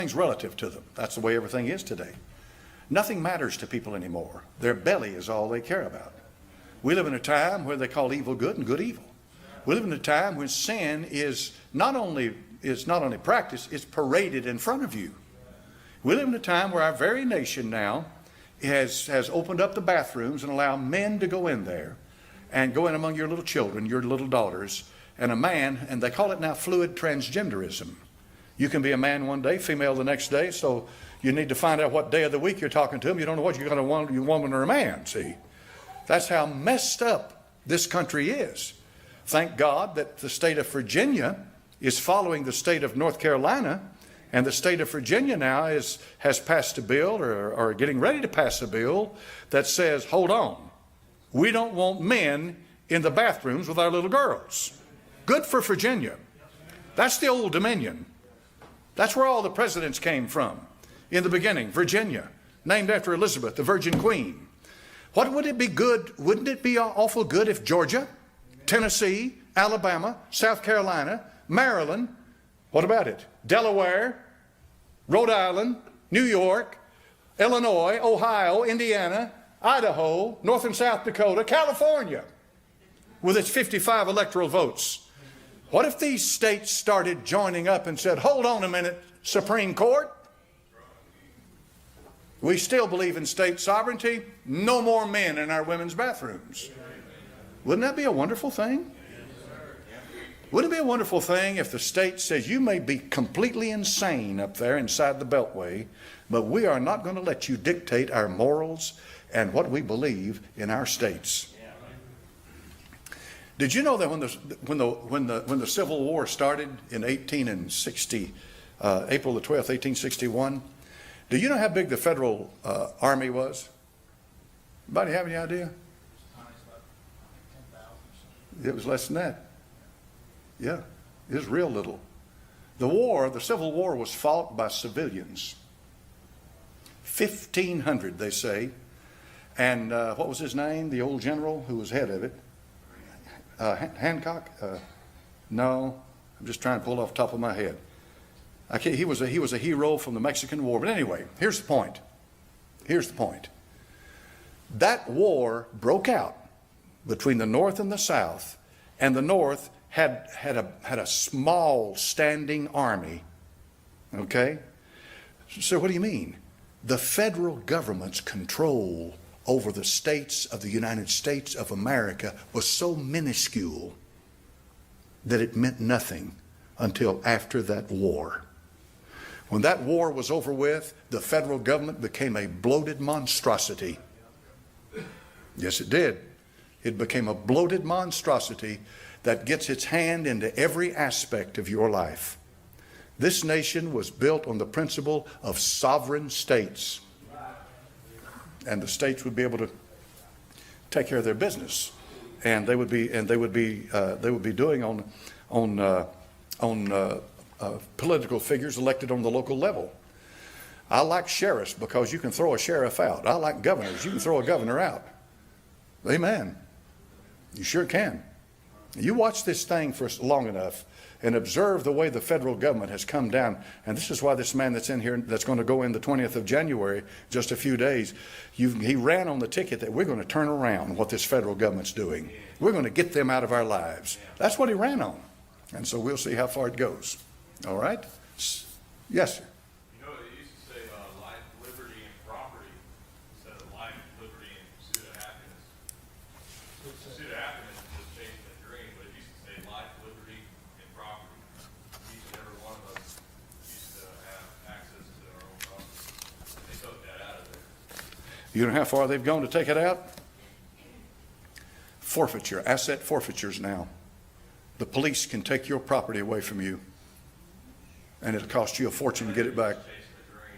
Everything's relative to them. That's the way everything is today. Nothing matters to people anymore. Their belly is all they care about. We live in a time where they call evil good and good evil. We live in a time when sin is not only practiced, it's paraded in front of you. We live in a time where our very nation now has opened up the bathrooms and allowed men to go in there and go in among your little children, your little daughters, and a man, and they call it now fluid transgenderism. You can be a man one day, female the next day, so you need to find out what day of the week you're talking to them. You don't know what you're going to want, you woman or a man, see. That's how messed up this country is. Thank God that the state of Virginia is following the state of North Carolina, and the state of Virginia now has passed a bill or getting ready to pass a bill that says, hold on, we don't want men in the bathrooms with our little girls. Good for Virginia. That's the Old Dominion. That's where all the presidents came from. In the beginning, Virginia, named after Elizabeth, the Virgin Queen. What would it be good? Wouldn't it be awful good if Georgia, Tennessee, Alabama, South Carolina, Maryland, what about it? Delaware, Rhode Island, New York, Illinois, Ohio, Indiana, Idaho, North and South Dakota, California, with its 55 electoral votes. What if these states started joining up and said, hold on a minute, Supreme Court, we still believe in state sovereignty, no more men in our women's bathrooms. Wouldn't that be a wonderful thing? Wouldn't it be a wonderful thing if the state says you may be completely insane up there inside the Beltway, but we are not going to let you dictate our morals and what we believe in our states. Did you know that when the Civil War started in April the 12th, 1861? Do you know how big the Federal Army was? Anybody have any idea? It was less than that. Yeah, it was real little. The Civil War was fought by civilians. 1,500, they say. And what was his name? The old general who was head of it? Hancock? No, I'm just trying to pull it off the top of my head. He was a hero from the Mexican War. But anyway, here's the point. Here's the point. That war broke out between the North and the South, and the North had a small standing army. Okay? So what do you mean? The federal government's control over the states of the United States of America was so minuscule that it meant nothing until after that war. When that war was over with, the federal government became a bloated monstrosity. Yes, it did. It became a bloated monstrosity that gets its hand into every aspect of your life. This nation was built on the principle of sovereign states. And the states would be able to take care of their business. And they would be doing on political figures elected on the local level. I like sheriffs because you can throw a sheriff out. I like governors. You can throw a governor out. Amen. You sure can. You watch this thing for long enough and observe the way the federal government has come down. And this is why this man that's in here, that's going to go in the 20th of January, just a few days, he ran on the ticket that we're going to turn around what this federal government's doing. We're going to get them out of our lives. That's what he ran on. And so we'll see how far it goes. All right? Yes, sir. You know, they used to say life, liberty, and property instead of life, liberty, and pursuit of happiness. Pursuit of happiness is just chasing a dream, but it used to say life, liberty, and property. Each and every one of us used to have access to our own property. And they took that out of there. You know how far they've gone to take it out? Forfeiture, asset forfeitures now. The police can take your property away from you, and it'll cost you a fortune to get it back.